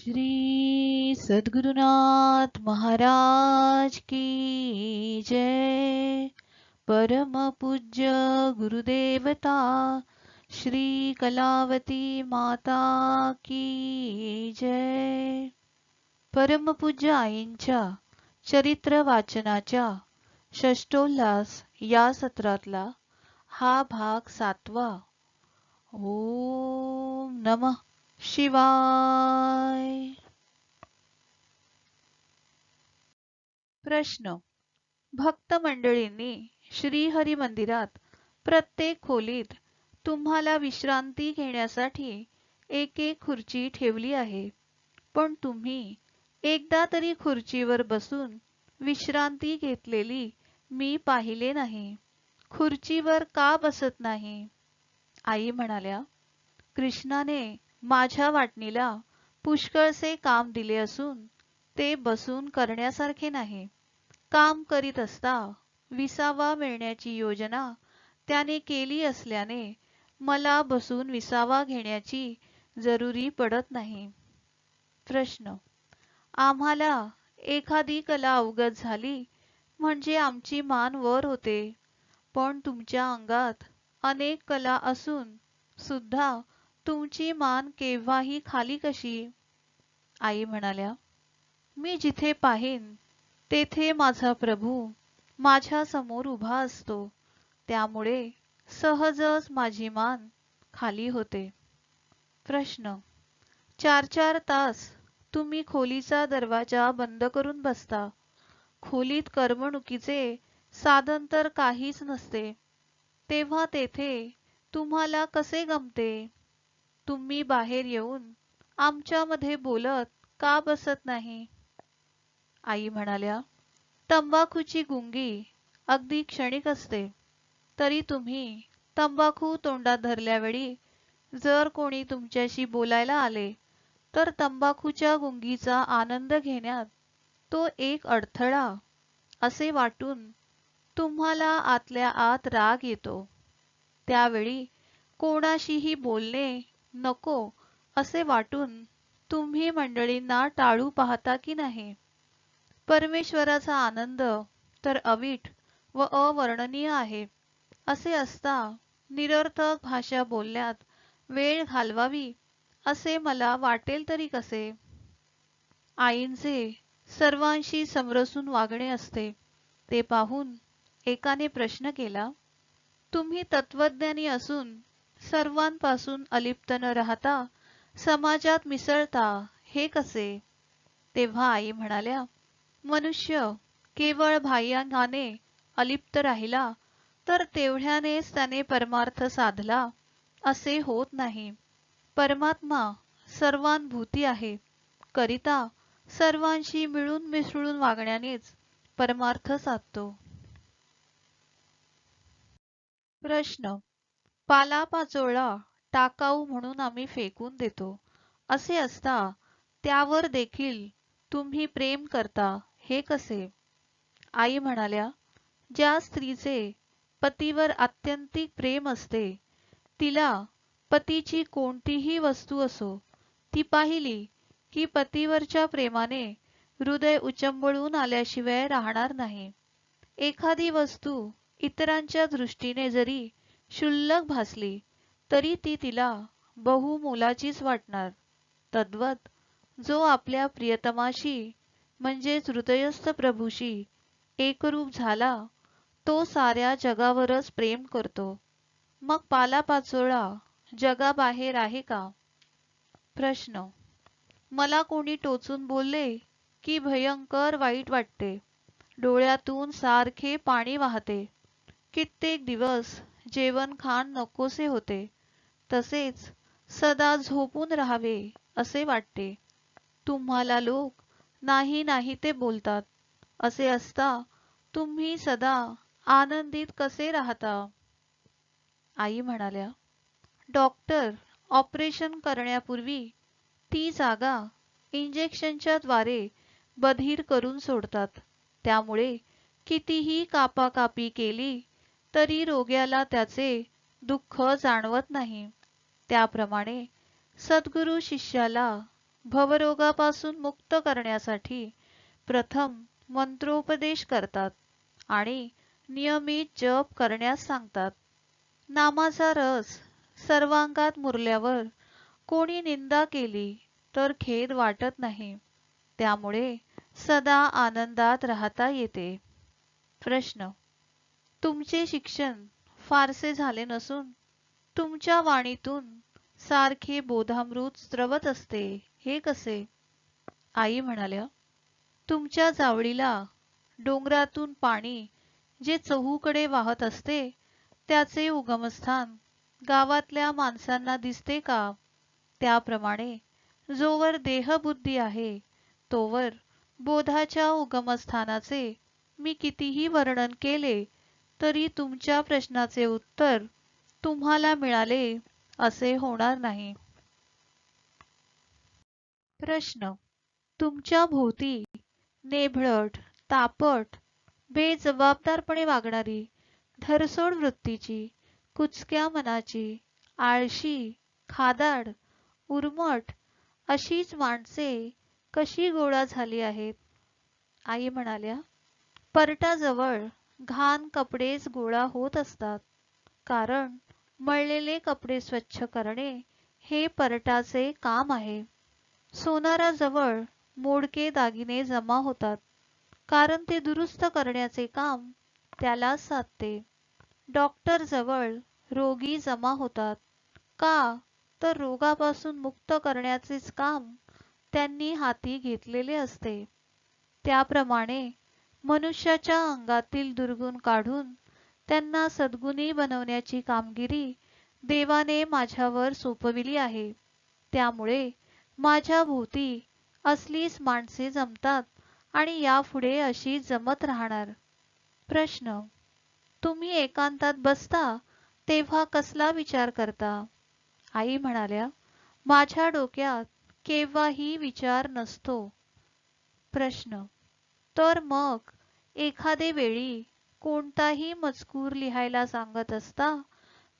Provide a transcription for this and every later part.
श्री सद्गुरुनाथ महाराज की जय। परम पूज्य गुरुदेवता श्री कलावती माता की जय। परम पूज्य आईंच्या चरित्र वाचनाच्या षष्ठोल्लास या सत्रातला हा भाग 7वा। ओम नमः शिवाय। प्रश्न: भक्त मंडळींनी श्रीहरी मंदिरात प्रत्येक खोलीत तुम्हाला विश्रांती घेण्यासाठी एक एक खुर्ची ठेवली आहे, पण तुम्ही एकदा तरी खुर्चीवर बसून विश्रांती घेतलेली मी पाहिले नाही. खुर्चीवर का बसत नाही? आई म्हणाल्या, कृष्णाने माझ्या वाटणीला पुष्कळसे काम दिले असून ते बसून करण्यासारखे नाही. काम करीत असता विसावा मिळण्याची योजना त्याने केली असल्याने मला बसून विसावा घेण्याची जरुरी पडत नाही. प्रश्न: आम्हाला एखादी कला अवगत झाली म्हणजे आमची मान वर होते, पण तुमच्या अंगात अनेक कला असून सुद्धा तुमची मान केव्हाही खाली कशी? आई म्हणाल्या, मी जिथे पाहीन तेथे माझा प्रभू माझ्या समोर उभा असतो, त्यामुळे सहजच माझी मान खाली होते. प्रश्न: 4-4 तास तुम्ही खोलीचा दरवाजा बंद करून बसता. खोलीत करमणुकीचे साधन तर काहीच नसते, तेव्हा तेथे तुम्हाला कसे गमते? तुम्ही बाहेर येऊन आमच्यामध्ये बोलत का बसत नाही? आई म्हणाल्या, तंबाखूची गुंगी अगदी क्षणिक असते, तरी तुम्ही तंबाखू तोंडात धरल्यावेळी जर कोणी तुमच्याशी बोलायला आले तर तंबाखूच्या गुंगीचा आनंद घेण्यात तो एक अडथळा असे वाटून तुम्हाला आतल्या आत राग येतो. त्यावेळी कोणाशीही बोलणे नको असे वाटून तुम्ही मंडळींना टाळू पाहता की नाही? परमेश्वराचा आनंद तर अवीट व अवर्णनीय आहे. असे असता निरर्थक भाषा बोलण्यात वेळ घालवावी असे मला वाटेल तरी कसे? आईंचे सर्वांशी समरसून वागणे असते, ते पाहून एकाने प्रश्न केला, तुम्ही तत्वज्ञानी असून सर्वांपासून अलिप्त न राहता समाजात मिसळता हे कसे? तेव्हा आई म्हणाल्या, मनुष्य केवळ बाह्यांगाने अलिप्त राहिला तर तेवढ्यानेच त्याने परमार्थ साधला असे होत नाही. परमात्मा सर्वांभूती आहे, करिता सर्वांशी मिळून मिसळून वागण्यानेच परमार्थ साधतो. प्रश्न: पालापाचोळा टाकाऊ म्हणून आम्ही फेकून देतो, असे असता त्यावर देखील तुम्ही प्रेम करता हे कसे? आई म्हणाल्या, ज्या स्त्रीचे पतीवर आत्यंतिक प्रेम असते, तिला पतीची कोणतीही वस्तू असो ती पाहिली की पतीवरच्या प्रेमाने हृदय उचंबळून आल्याशिवाय राहणार नाही. एखादी वस्तू इतरांच्या दृष्टीने जरी क्षुल्लक भासली तरी ती तिला बहुमोलाचीच वाटणार. तद्वत जो आपल्या प्रियतमाशी म्हणजेच हृदयस्थ प्रभूशी एकरूप झाला तो साऱ्या जगावरच प्रेम करतो. मग पालापाचोळा जगाबाहेर आहे का? प्रश्न: मला कोणी टोचून बोलले की भयंकर वाईट वाटते. डोळ्यातून सारखे पाणी वाहते. कित्येक दिवस जेवण खाण नकोसे होते. तसेच सदा झोपून राहावे असे वाटते. तुम्हाला लोक नाही नाही ते बोलतात. असे असता तुम्ही सदा आनंदित कसे राहता? आई म्हणाल्या, डॉक्टर ऑपरेशन करण्यापूर्वी ती जागा इंजेक्शनच्या द्वारे बधीर करून सोडतात. त्यामुळे कितीही कापाकापी केली तरी रोग्याला त्याचे दुःख जाणवत नाही. त्याप्रमाणे सद्गुरु शिष्याला भवरोगापासून मुक्त करण्यासाठी प्रथम मंत्रोपदेश करतात आणि नियमित जप करण्यास सांगतात. नामाचा रस सर्वांगात मुरल्यावर कोणी निंदा केली तर खेद वाटत नाही. त्यामुळे सदा आनंदात राहता येते. प्रश्न: तुमचे शिक्षण फारसे झाले नसून तुमच्या वाणीतून सारखे बोधामृत स्रवत असते, हे कसे? आई म्हणाल्या, तुमच्या जावळीला डोंगरातून पाणी जे चहूकडे वाहत असते त्याचे उगमस्थान गावातल्या माणसांना दिसते का? त्याप्रमाणे जोवर देहबुद्धी आहे तोवर बोधाच्या उगमस्थानाचे मी कितीही वर्णन केले तरी तुमच्या प्रश्नाचे उत्तर तुम्हाला मिळाले असे होणार नाही. प्रश्न: तुमच्या भोवती नेभळट, तापट, बेजबाबदारपणे वागणारी, धरसोड वृत्तीची, कुचक्या मनाची, आळशी, खादाड, उर्मट अशीच माणसे कशी गोळा झाली आहेत? आई म्हणाल्या, परटाजवळ घाण कपडेच गोळा होत असतात, कारण मळलेले कपडे स्वच्छ करणे हे परटाचे काम आहे. सोनाराजवळ मोडके दागिने जमा होतात, कारण ते दुरुस्त करण्याचे काम त्यालाच साधते. डॉक्टरजवळ रोगी जमा होतात, का तर रोगापासून मुक्त करण्याचेच काम त्यांनी हाती घेतलेले असते. त्याप्रमाणे मनुष्याच्या अंगातील दुर्गुण काढून त्यांना सद्गुणी बनवण्याची कामगिरी देवाने माझ्यावर सोपविली आहे. त्यामुळे माझ्या भोवती असलीच माणसे जमतात आणि यापुढे अशी जमत राहणार. प्रश्न: तुम्ही एकांतात बसता तेव्हा कसला विचार करता? आई म्हणाल्या, माझ्या डोक्यात केव्हाही विचार नसतो. प्रश्न: तर मग एखादे वेळी कोणताही मजकूर लिहायला सांगत असता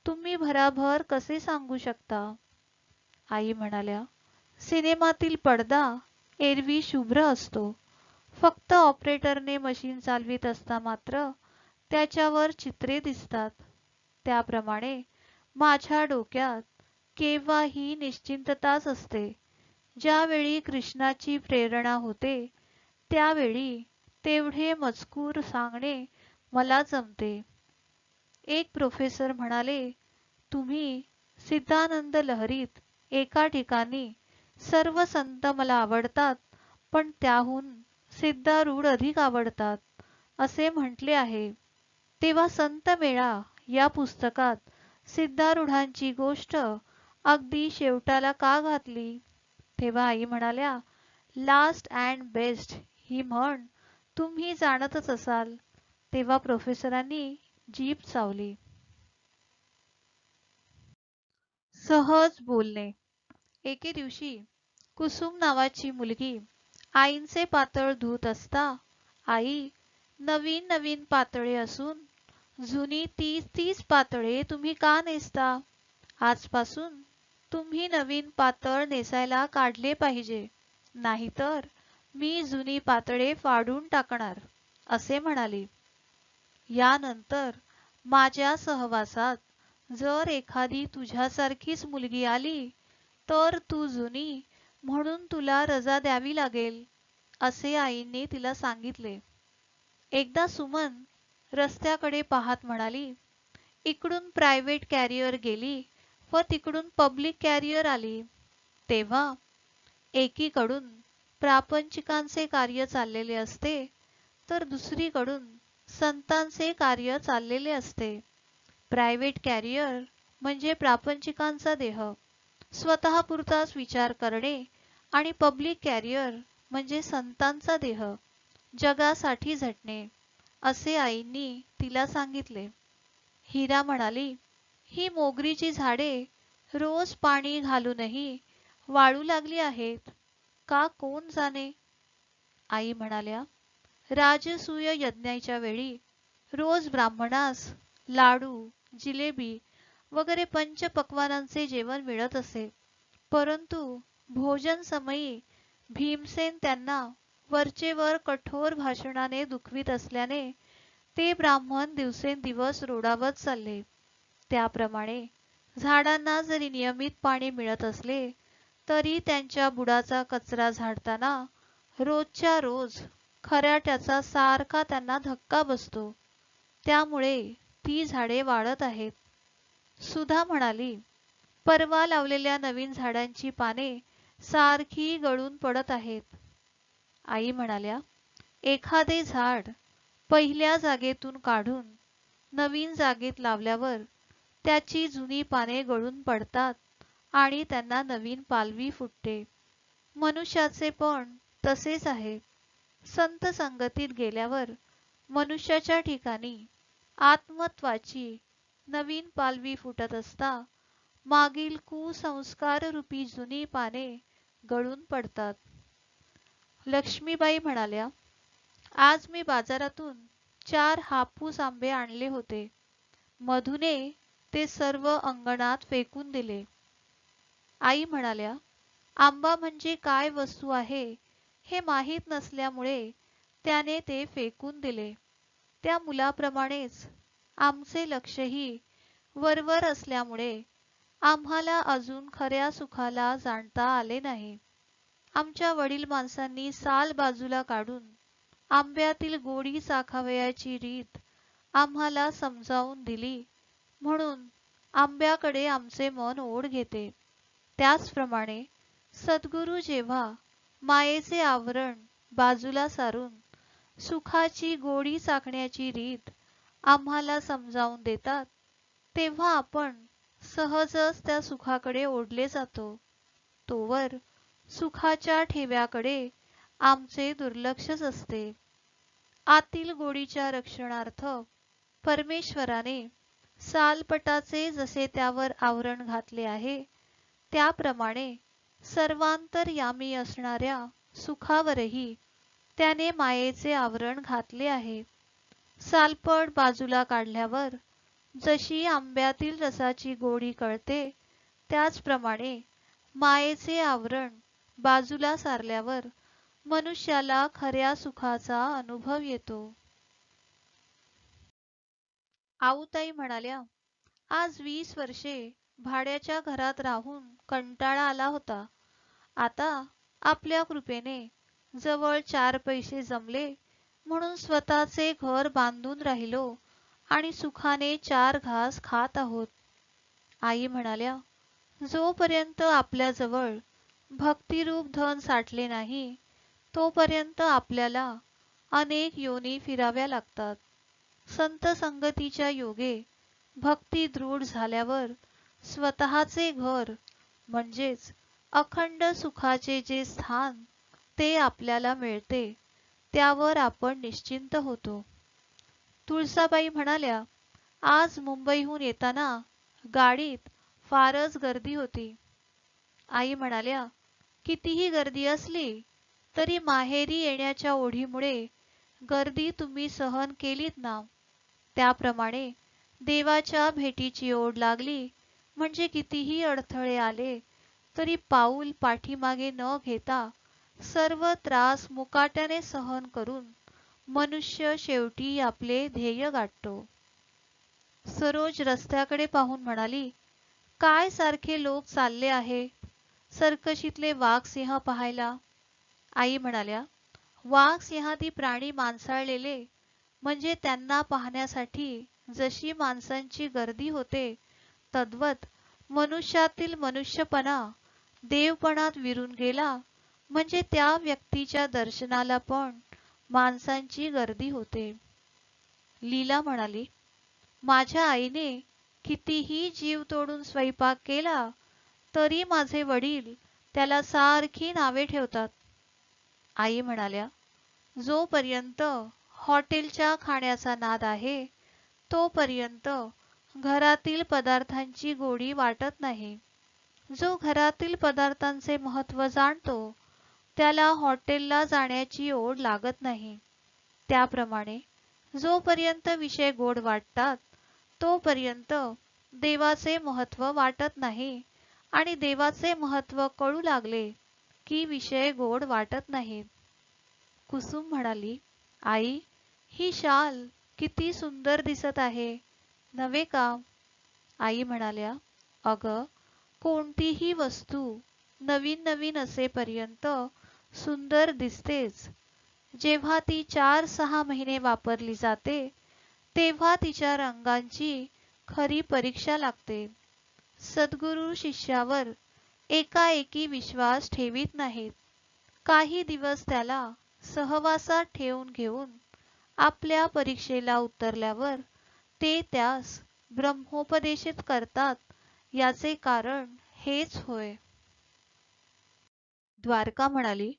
तुम्ही भराभर कसे सांगू शकता? आई म्हणाल्या, सिनेमातील पडदा एरवी शुभ्र असतो, फक्त ऑपरेटरने मशीन चालवीत असता मात्र त्याच्यावर चित्रे दिसतात. त्याप्रमाणे माझ्या डोक्यात केव्हाही निश्चिंतताच असते. ज्यावेळी कृष्णाची प्रेरणा होते त्यावेळी तेवढे मजकूर सांगणे मला जमते. एक प्रोफेसर म्हणाले, तुम्ही सिद्धानंद लहरीत एका ठिकाणी सर्व संत मला आवडतात पण त्याहून सिद्धारूढ अधिक आवडतात असे म्हटले आहे. तेव्हा संत मेळा या पुस्तकात सिद्धारूढांची गोष्ट अगदी शेवटाला का घातली? तेव्हा आई म्हणाल्या, लास्ट अँड बेस्ट ही म्हण तुम्ही जाणतच असाल. तेव्हा प्रोफेसरांनी जीभ चावली. सहज बोलणे. एके दिवशी कुसुम नावाची मुलगी आईंचे पातळ धुत असता, आई, नवीन नवीन पातळे असून जुनी तीच पातळे तुम्ही का नेसता? आजपासून तुम्ही नवीन पातळ नेसायला काढले पाहिजे, नाहीतर मी जुनी पातळे फाडून टाकणार, असे म्हणाली. यानंतर माझ्या सहवासात जर एखादी तुझ्यासारखीच मुलगी आली तर तू जुनी म्हणून तुला रजा द्यावी लागेल, असे आईंनी तिला सांगितले. एकदा सुमन रस्त्याकडे पाहत म्हणाली, इकडून प्रायव्हेट कॅरियर गेली व तिकडून पब्लिक कॅरियर आली. तेव्हा एकीकडून प्रापंचिकांचे कार्य चाललेले असते तर दुसरीकडून संतांचे कार्य चाललेले असते. प्रायव्हेट कॅरियर म्हणजे प्रापंचिकांचा देह, स्वतःपुरताच विचार करणे, आणि पब्लिक कॅरियर म्हणजे संतांचा देह, जगासाठी झटणे, असे आईंनी तिला सांगितले. हिरा म्हणाली, ही मोगरीची झाडे रोज पाणी घालूनही वाळू लागली आहेत, का कोण जाणे? आई म्हणाल्या, राजसूय यज्ञाच्या वेळी रोज ब्राह्मणास लाडू, जिलेबी वगैरे पंचपक्वान्नांचे जेवण मिळत असे, परंतु भोजन समयी भीमसेन त्यांना वरचेवर कठोर भाषणाने दुखवीत असल्याने ते ब्राह्मण दिवसेंदिवस रोडावत चालले. त्याप्रमाणे झाडांना जरी नियमित पाणी मिळत असले तरी त्यांच्या बुडाचा कचरा झाडताना रोजच्या रोज खराट्याचा सारखा त्यांना धक्का बसतो. त्यामुळे ती झाडे वाळत आहेत. सुधा म्हणाली, परवा लावलेल्या नवीन झाडांची पाने सारखी गळून पडत आहेत. आई म्हणाल्या, एखादे झाड पहिल्या जागेतून काढून नवीन जागेत लावल्यावर त्याची जुनी पाने गळून पडतात आणि त्यांना नवीन पालवी फुटते. मनुष्याचे पण तसेच आहे. संत संगतीत गेल्यावर मनुष्याच्या ठिकाणी आत्मत्वाची नवीन पालवी फुटत असता मागील कुसंस्काररूपी जुनी पाने गळून पडतात. लक्ष्मीबाई म्हणाल्या, आज मी बाजारातून 4 हापूस आंबे आणले होते. मधूने ते सर्व अंगणात फेकून दिले. आई म्हणाल्या, आंबा म्हणजे काय वस्तू आहे हे माहीत नसल्यामुळे त्याने ते फेकून दिले. त्या मुलाप्रमाणेच आमचे लक्षही वरवर असल्यामुळे आम्हाला अजून खऱ्या सुखाला जाणता आले नाही. आमच्या वडील माणसांनी साल बाजूला काढून आंब्यातील गोडी चाखावयाची रीत आम्हाला समजावून दिली म्हणून आंब्याकडे आमचे मन ओढ घेते. त्याचप्रमाणे सद्गुरू जेव्हा मायेचे आवरण बाजूला सारून सुखाची गोडी चाखण्याची रीत आम्हाला समजावून देतात, तेव्हा आपण सहजच त्या सुखाकडे ओढले जातो. तोवर सुखाच्या ठेव्याकडे आमचे दुर्लक्षच असते. आतील गोडीच्या रक्षणार्थ परमेश्वराने सालपटाचे जसे त्यावर आवरण घातले आहे, त्याप्रमाणे सर्वांतर्यामी असणाऱ्या सुखावरही त्याने मायेचे आवरण घातले आहे. सालपट बाजूला काढल्यावर जशी आंब्यातील रसाची गोडी कळते, त्याचप्रमाणे मायेचे आवरण बाजूला सारल्यावर मनुष्याला खऱ्या सुखाचा अनुभव येतो. आऊताई म्हणाल्या, आज 20 वर्षे भाड्याच्या घरात राहून कंटाळा आला होता. आता आपल्या कृपेने जवळ 4 पैसे जमले म्हणून स्वतःचे घर बांधून राहिलो आणि सुखाने 4 घास खात आहोत. आई म्हणाल्या, जोपर्यंत आपल्याजवळ भक्तिरूप धन साठले नाही, तोपर्यंत आपल्याला अनेक योनी फिराव्या लागतात. संत संगतीच्या योगे भक्ती दृढ झाल्यावर स्वतःचे घर म्हणजेच अखंड सुखाचे जे स्थान ते आपल्याला मिळते, त्यावर आपण निश्चिंत होतो. तुळसाबाई म्हणाल्या, आज मुंबईहून येताना गाडीत फारच गर्दी होती. आई म्हणाल्या, कितीही गर्दी असली तरी माहेरी येण्याच्या ओढीमुळे गर्दी तुम्ही सहन केलीत ना. त्याप्रमाणे देवाच्या भेटीची ओढ लागली म्हणजे कितीही अडथळे आले तरी पाऊल पाठीमागे न घेता सर्व त्रास मुकाट्याने सहन करून मनुष्य शेवटी आपले ध्येय गाठतो. सरोज रस्त्याकडे पाहून म्हणाली, काय सारखे लोक चालले आहे सर्कशीतले वाघ सिंह पाहायला. आई म्हणाल्या, वाघ सिंहादी प्राणी माणसाळलेले म्हणजे त्यांना पाहण्यासाठी जशी माणसांची गर्दी होते, तद्वत मनुष्यातील मनुष्यपणा देवपणात विरून गेला म्हणजे त्या व्यक्तीच्या दर्शनाला पण माणसांची गर्दी होते. लीला म्हणाली, माझ्या आईने कितीही जीव तोडून स्वयंपाक केला तरी माझे वडील त्याला सारखी नावे ठेवतात. आई म्हणाल्या, जोपर्यंत हॉटेलच्या खाण्याचा नाद आहे तोपर्यंत घरातील पदार्थांची गोडी वाटत नाही. जो घरातील पदार्थांचे महत्त्व जाणतो त्याला हॉटेलला जाण्याची ओढ लागत नाही. त्याप्रमाणे जोपर्यंत विषय गोड वाटतात तोपर्यंत देवाचे महत्त्व वाटत नाही आणि देवाचे महत्त्व कळू लागले की विषय गोड वाटत नाहीत. कुसुम म्हणाली, आई, ही शाल किती सुंदर दिसत आहे, नव्हे का? आई म्हणाल्या, अगं, कोणतीही वस्तू नवीन नवीन असेपर्यंत सुंदर दिसतेच. जेव्हा ती 4-6 महिने वापरली जाते, तेव्हा तिच्या रंगांची खरी परीक्षा लागते. सद्गुरू शिष्यावर एकाएकी विश्वास ठेवीत नाहीत. काही दिवस त्याला सहवासात ठेवून घेऊन आपल्या परीक्षेला उतरल्यावर ते त्यास ब्रह्मोपदेशित करतात. याचे कारण हेच होय. द्वारका म्हणाली,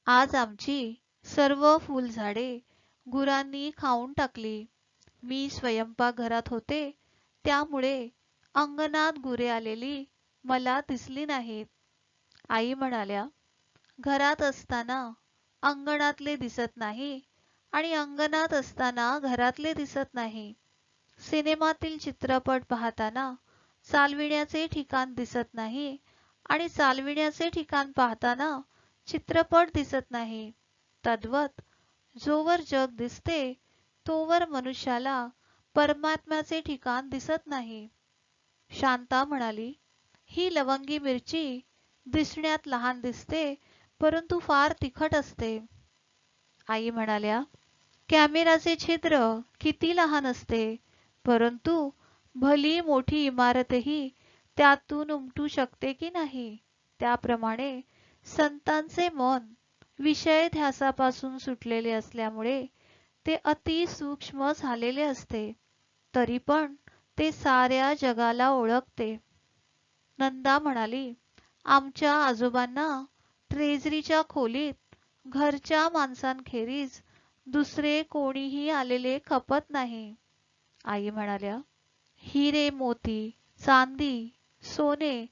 आज आमची सर्व फुलझाडे गुरांनी खाऊन टाकली. मी स्वयंपाकघरात होते, त्यामुळे अंगणात गुरे आलेली मला दिसली नाहीत. आई म्हणाल्या, घरात असताना अंगणातले दिसत नाही आणि अंगणात असताना घरातले दिसत नाही. सिनेमातील चित्रपट पाहताना चालविण्याचे ठिकाण दिसत नाही आणि चालविण्याचे ठिकाण पाहताना चित्रपट दिसत नाही. तद्वत जोवर जग दिसते तोवर मनुष्याला परमात्म्याचे ठिकाण दिसत नाही. शांता म्हणाली, ही लवंगी मिरची दिसण्यात लहान दिसते, परंतु फार तिखट असते. आई म्हणाल्या, कॅमेराचे छिद्र किती लहान असते, परंतु भली मोठी इमारतही त्यातून उमटू शकते की नाही. त्याप्रमाणे संतांचे मन विषय ध्यासापासून सुटलेले असल्यामुळे ते अति सूक्ष्म झालेले असते, तरी पण ते साऱ्या जगाला ओळखते. नंदा म्हणाली, आमच्या आजोबांना ट्रेझरीच्या खोलीत घरच्या माणसांखेरीज दुसरे कोणीही आलेले खपत नाही. आई म्हणाल्या, हिरे मोती, चांदी, सोने,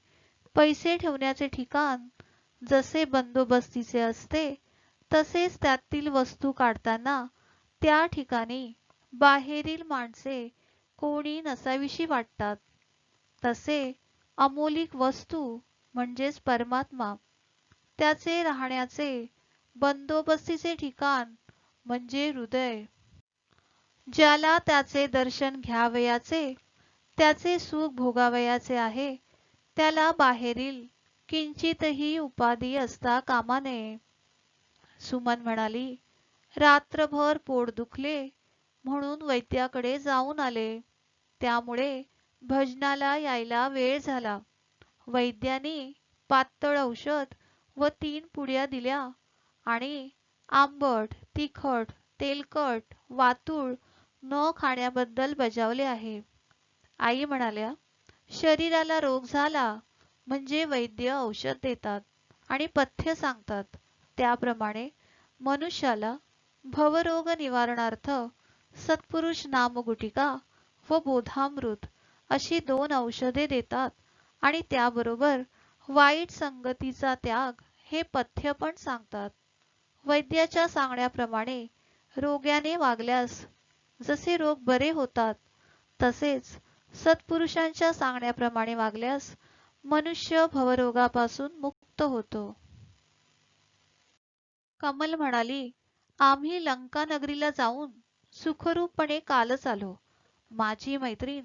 पैसे ठेवण्याचे ठिकाण जसे बंदोबस्तीचे असते, तसेच त्यातील वस्तू काढताना त्या ठिकाणी बाहेरील माणसे कोणी नसावीशी वाटतात. तसे अमोलिक वस्तू म्हणजेच परमात्मा, त्याचे राहण्याचे बंदोबस्तीचे ठिकाण म्हणजे हृदय. ज्याला त्याचे दर्शन घ्यावयाचे, त्याचे सुख भोगावयाचे आहे, त्याला बाहेरील किंचितही उपाधी असता कामा नये. सुमन म्हणाली, रात्रभर पोट दुखले म्हणून वैद्याकडे जाऊन आले. त्यामुळे भजनाला यायला वेळ झाला. वैद्याने पातळ औषध व 3 पुड्या दिल्या आणि आंबट, तिखट, तेलकट, वातुळ न खाण्याबद्दल बजावले आहे. आई म्हणाल्या, शरीराला रोग झाला म्हणजे वैद्य औषध देतात आणि पथ्य सांगतात. त्याप्रमाणे मनुष्याला भवरोग निवारणार्थ सत्पुरुष नामगुटिका व बोधामृत अशी 2 औषधे देतात आणि त्याबरोबर वाईट संगतीचा त्याग हे पथ्य पण सांगतात. वैद्याच्या सांगण्याप्रमाणे रोग्याने वागल्यास जसे रोग बरे होतात, तसेच सत्पुरुषांच्या सांगण्याप्रमाणे वागल्यास मनुष्य भवरोगापासून मुक्त होतो. कमल म्हणाली, आम्ही लंका नगरीला जाऊन सुखरूपपणे कालच आलो. माझी मैत्रीण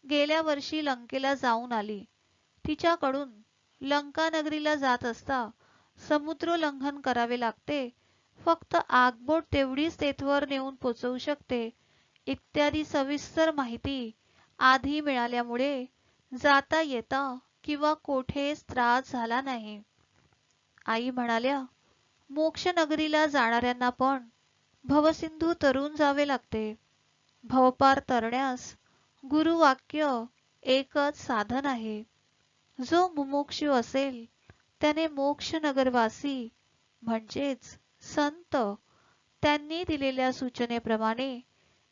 गेल्या वर्षी लंकेला जाऊन आली. तिच्याकडून लंका नगरीला जात असता समुद्रोल्लंघन करावे लागते, फक्त आगबोट तेवढीच तेथवर नेऊन पोचवू शकते, इत्यादी सविस्तर माहिती आधी मिळाल्यामुळे जाता येता किंवा कोठेच त्रास झाला नाही. आई म्हणाल्या, मोक्षनगरीला जाणाऱ्यांना पण भवसिंधू तरून जावे लागते. भवपार तरण्यास गुरुवाक्य एकच साधन आहे. जो मुमुक्षू असेल त्याने मोक्षनगरवासी म्हणजेच संत त्यांनी दिलेल्या सूचनेप्रमाणे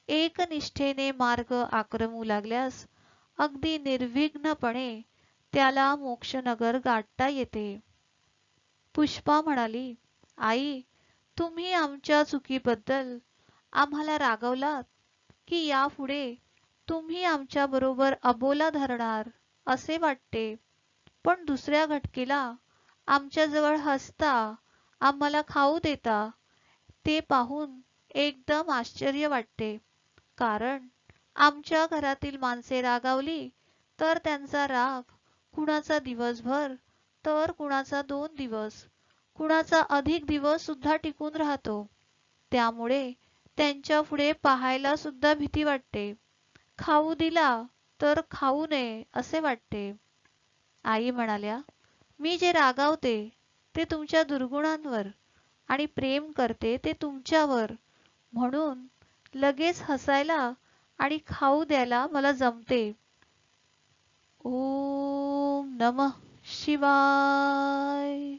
एकनिष्ठेने मार्ग आक्रमू लागल्यास अगदी निर्विघ्नपणे त्याला मोक्षनगर गाठता येते. पुष्पा म्हणाली, आई, तुम्ही आमच्या चुकीबद्दल आम्हाला रागवलात की यापुढे तुम्ही आमच्याबरोबर अबोला धरणार असे वाटते, पण दुसऱ्या घटकेला आमच्याजवळ हसता, आम्हाला खाऊ देता, ते पाहून एकदम आश्चर्य वाटते. कारण आमच्या घरातील माणसे रागावली तर त्यांचा राग कुणाचा दिवसभर तर कुणाचा 2 दिवस, कुणाचा अधिक दिवस सुद्धा टिकून राहतो. त्यामुळे त्यांच्यापुढे पाहायला सुद्धा भीती वाटते. खाऊ दिला तर खाऊ नये असे वाटते. आई म्हणाल्या, मी जे रागावते ते तुमच्या दुर्गुणांवर आणि प्रेम करते ते तुमच्यावर, म्हणून लगेच हसायला आणि खाऊ द्यायला मला जमते. ओम नमः शिवाय.